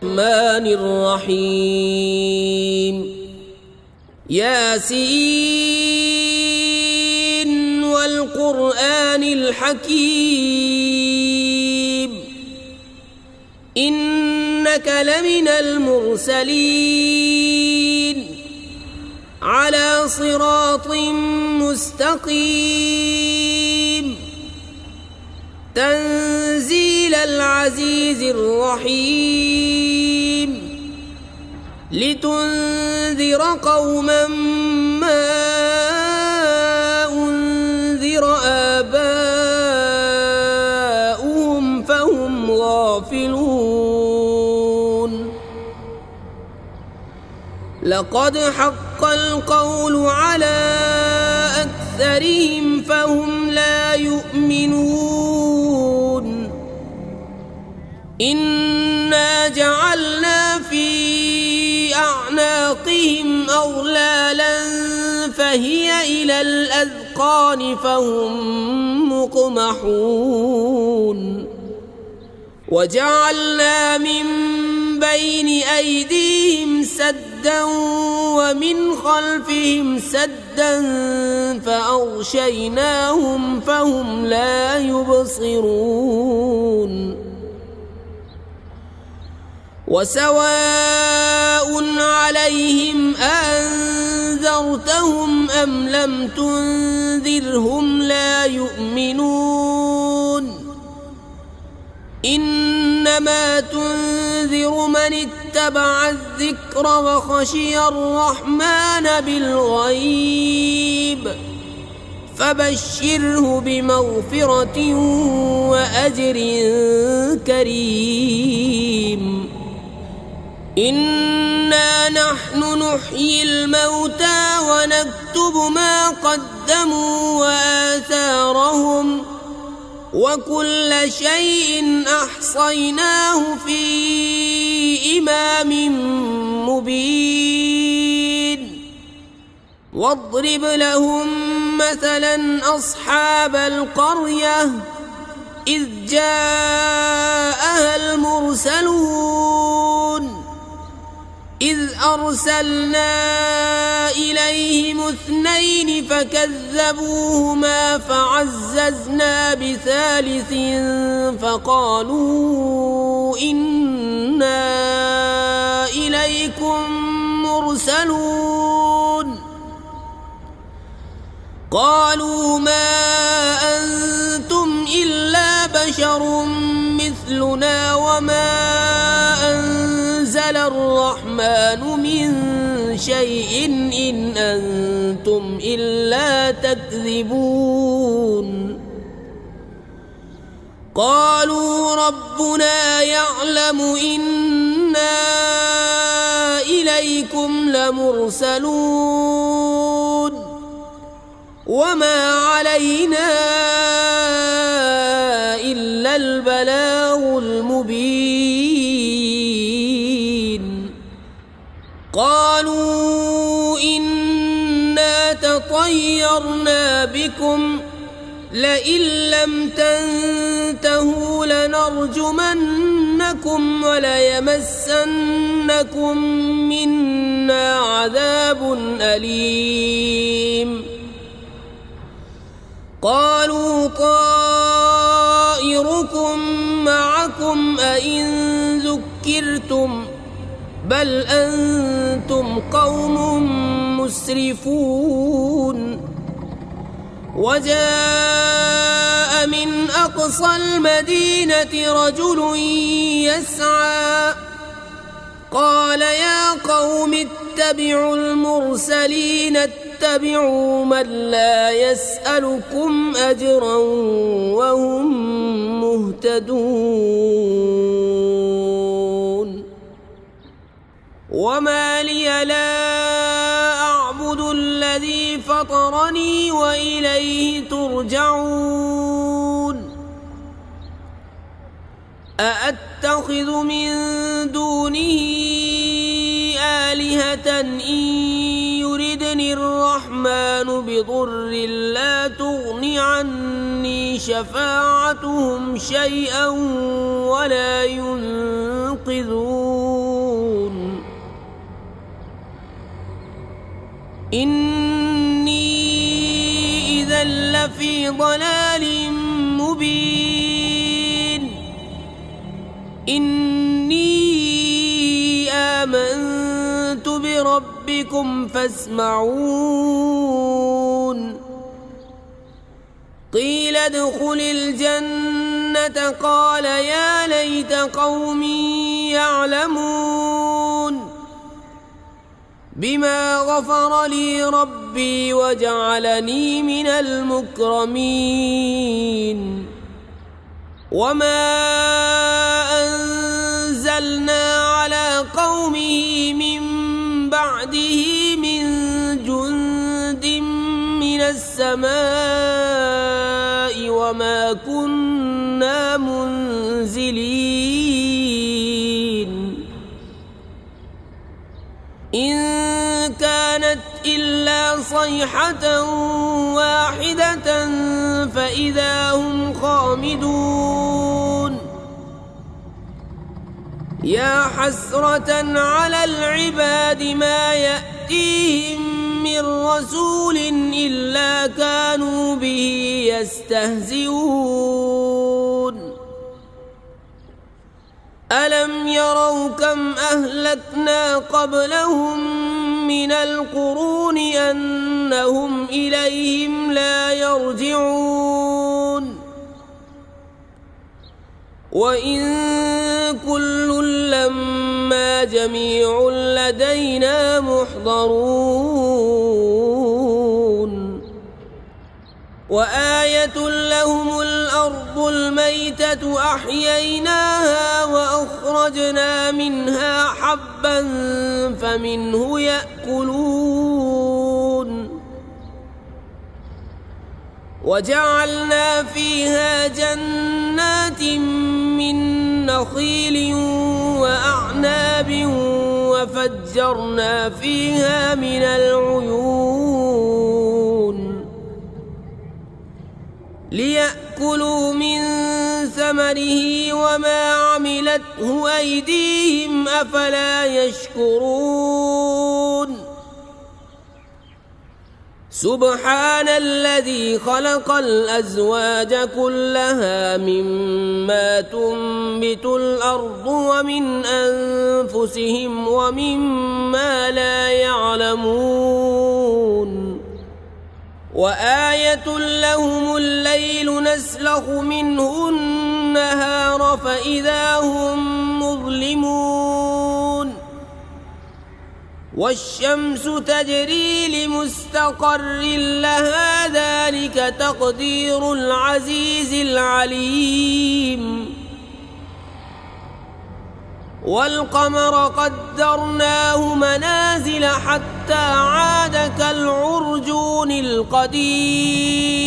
الرحمن الرحيم ياسين والقرآن الحكيم إنك لمن المرسلين على صراط مستقيم تنزيل العزيز الرحيم لتنذر قوما ما أنذر آباؤهم فهم غافلون لقد حق القول على أكثرهم فهم لا يؤمنون إنا جعلنا في أعناقهم أغلالا فهي إلى الأذقان فهم مقمحون وجعلنا من بين أيديهم سدا ومن خلفهم سدا فأغشيناهم فهم لا يبصرون وسواء عليهم أنذرتهم أم لم تنذرهم لا يؤمنون إنما تنذر من اتبع الذكر وخشي الرحمن بالغيب فبشره بمغفرة وأجر كريم إنا نحن نحيي الموتى ونكتب ما قدموا وآثارهم وكل شيء أحصيناه في إمام مبين واضرب لهم مثلا أصحاب القرية إذ جاءها المرسلون إذ أرسلنا إليهم 2 فكذبوهما فعززنا بثالث فقالوا إنا إليكم مرسلون قالوا ما أنتم إلا بشر مثلنا وما أنزل الرحمن من شيء إن أنتم إلا تكذبون قالوا ربنا يعلم إنا إليكم لمرسلون وما علينا إلا البلاغ المبين قالوا إنا تطيرنا بكم لئن لم تنتهوا لنرجمنكم وليمسنكم منا عذاب أليم قالوا طائركم معكم أئن ذكرتم بل أنتم قوم مسرفون وجاء من أقصى المدينة رجل يسعى قال يا قوم اتبعوا المرسلين اتبعوا من لا يسألكم أجرا وهم مهتدون وما لي لا أعبد الذي فطرني وإليه ترجعون أأتخذ من دونه آلهة إن يردني الرحمن بضر لا تغن عني شفاعتهم شيئا ولا ينقذون إني إذا لفي ضلال مبين إني آمنت بربكم فاسمعون قيل ادخل الجنة قال يا ليت قومي يعلمون بما غفر لي ربي وجعلني من المكرمين وما أنزلنا على قومه من بعده من جند من السماء وما كنا منزلين إن كانت إلا صيحة واحدة فإذا هم خامدون يا حسرة على العباد ما يأتيهم من رسول إلا كانوا به يستهزئون ألم يروا كم أهلكنا قبلهم من القرون أنهم إليهم لا يرجعون وإن كل لما جميع لدينا محضرون وآية لهم الأرض الميتة أحييناها وأخرجنا منها حبا فمنه يأكلون وجعلنا فيها جنات من نخيل وأعناب وفجرنا فيها من العيون ليأكلوا من ثمره وما عملته أيديهم أفلا يشكرون سبحان الذي خلق الأزواج كلها مما تنبت الأرض ومن أنفسهم ومما لا يعلمون وآية لهم الليل نسلخ منه النهار فإذا هم مظلمون والشمس تجري لمستقر لها ذلك تقدير العزيز العليم والقمر قدرناه منازل حتى عاد كالعرجون القديم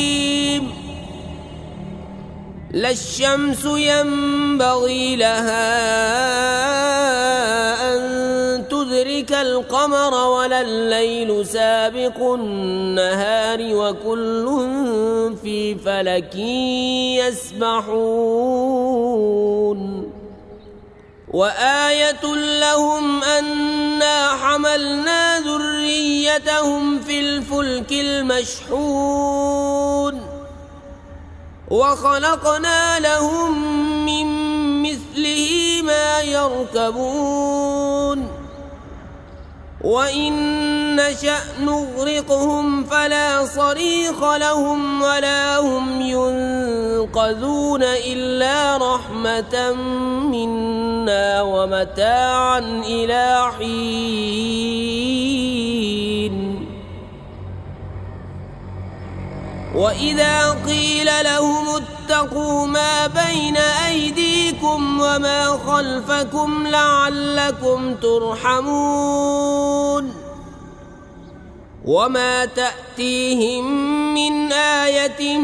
لا الشمس ينبغي لها أن تدرك القمر ولا الليل سابق النهار وكل في فلك يسبحون وآية لهم أنا حملنا ذريتهم في الفلك المشحون وخلقنا لهم من مثله ما يركبون وإن نشأ نغرقهم فلا صريخ لهم ولا هم ينقذون إلا رحمة منا ومتاعا إلى حين وإذا قيل لهم اتقوا ما بين أيديكم وما خلفكم لعلكم ترحمون وما تأتيهم من آية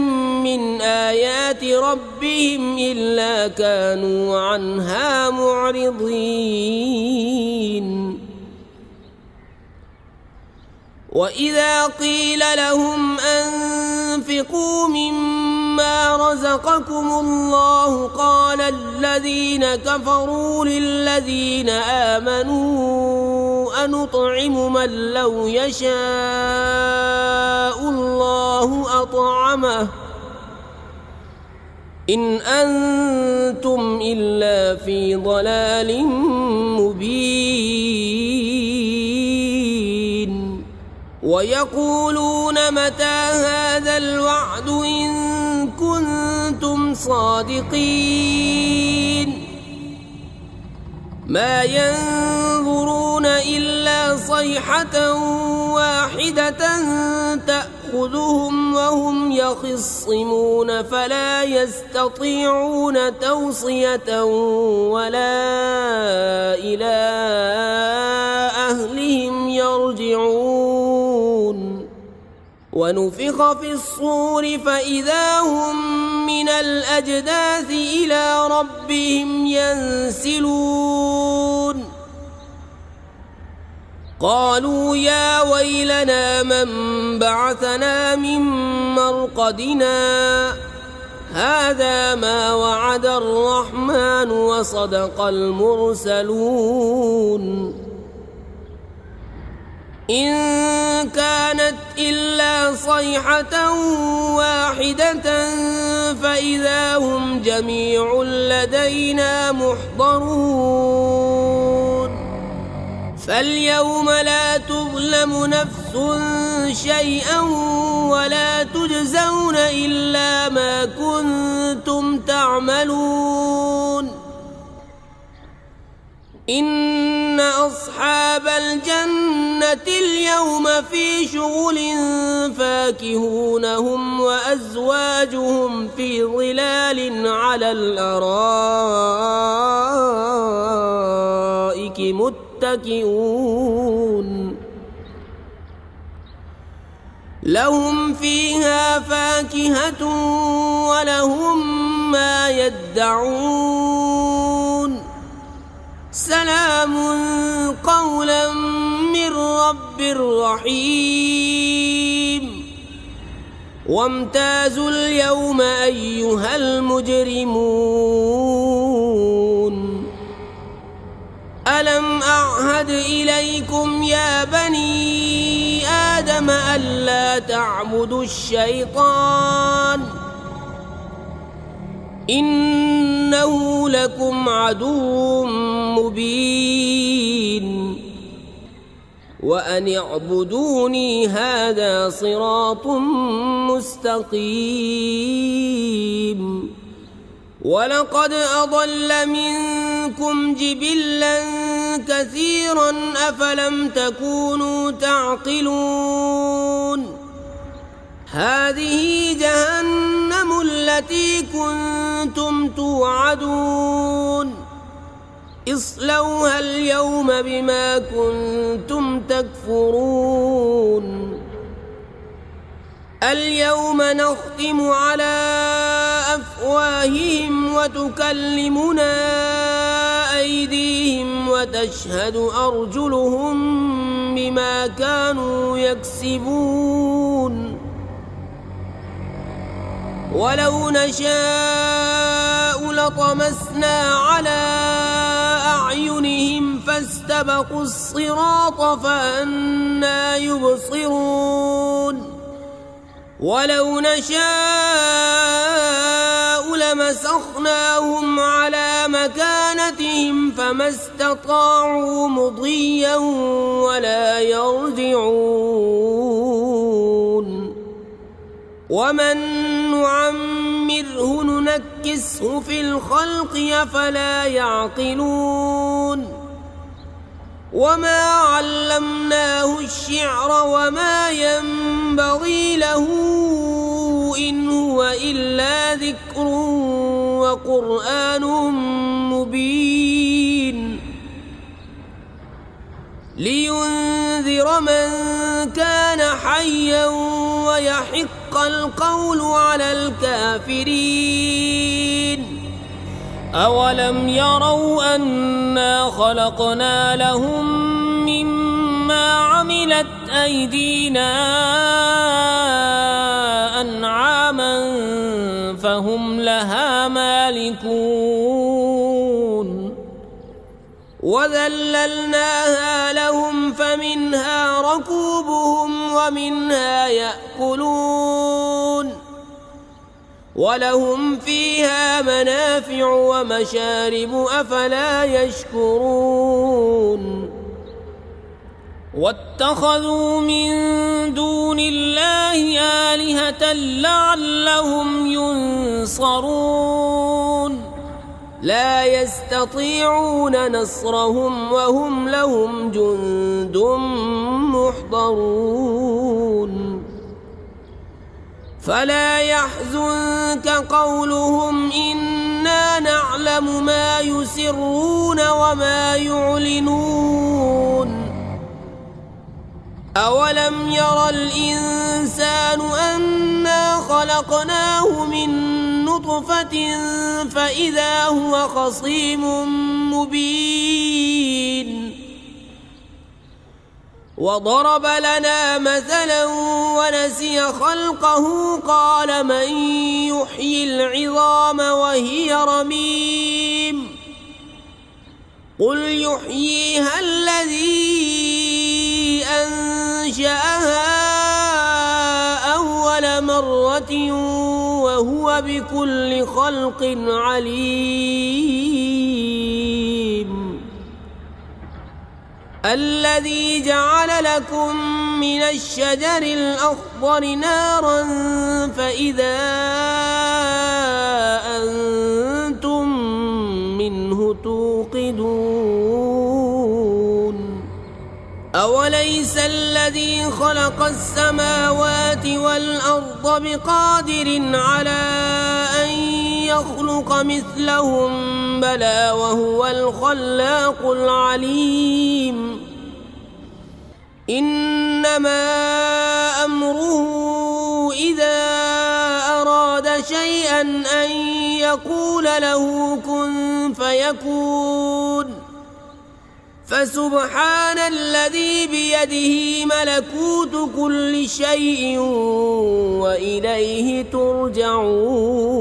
من آيات ربهم إلا كانوا عنها معرضين وإذا قيل لهم أنفقوا مما رزقكم الله قال الذين كفروا للذين آمنوا نطعم من لو يشاء الله أطعمه إن أنتم إلا في ضلال مبين ويقولون متى هذا الوعد إن كنتم صادقين ما ينظرون إلا صيحة واحدة تأخذهم وهم يخصمون فلا يستطيعون توصية ولا إلى أهلهم يرجعون ونفخ في الصور فإذا هم من الأجداث إلى ربهم ينسلون قالوا يا ويلنا من بعثنا من مرقدنا هذا ما وعد الرحمن وصدق المرسلون إن كانت إلا صيحة واحدة فإذا هم جميع لدينا محضرون فاليوم لا تظلم نفس شيئا ولا تجزون إلا ما كنتم تعملون إن أصحاب الجنة اليوم في شغل فاكهون هم وأزواجهم في ظلال على الأرائك متكئون لهم فيها فاكهة ولهم ما يدعون سلام قولا من رب رحيم وامتازوا اليوم أيها المجرمون ألم أعهد إليكم يا بني آدم ألا تعبدوا الشيطان إنه لكم عدو مبين وأن اعبدوني هذا صراط مستقيم ولقد أضل منكم جبلا كثيرا أفلم تكونوا تعقلون هذه جهنم التي كنتم توعدون اصلوها اليوم بما كنتم تكفرون اليوم نختم على أفواههم وتكلمنا أيديهم وتشهد أرجلهم بما كانوا يكسبون ولو نشاء لطمسنا على أعينهم فاستبقوا الصراط فأنى يبصرون ولو نشاء لمسخناهم على مكانتهم فما استطاعوا مضيا ولا يرجعون ومن نعمره ننكسه في الخلق أفلا يعقلون وما علمناه الشعر وما ينبغي له إن هو إلا ذكر وقرآن مبين لينذر من كان حيا ويحق القول على الكافرين أولم يروا أنا خلقنا لهم مما عملت أيدينا أنعاما فهم لها مالكون وذللناها لهم فمنها ركوبهم ومنها يأكلون ولهم فيها منافع ومشارب أفلا يشكرون واتخذوا من دون الله آلهة لعلهم ينصرون لا يستطيعون نصرهم وهم لهم جند محضرون فلا يحزنك قولهم إنا نعلم ما يسرون وما يعلنون أولم ير الإنسان أنا خلقناه من نطفة فإذا هو خصيم مبين وضرب لنا مثلا ونسي خلقه قال من يحيي العظام وهي رميم قل يحييها الذي أنشأها أول مرة وهو بكل خلق عليم الذي جعل لكم من الشجر الأخضر نارا فإذا أنتم منه توقدون أوليس الذي خلق السماوات والأرض بقادر على أن يخلق مثلهم بلى وهو الخلاق العليم إنما أمره إذا أراد شيئا أن يقول له كن فيكون فسبحان الذي بيده ملكوت كل شيء وإليه ترجعون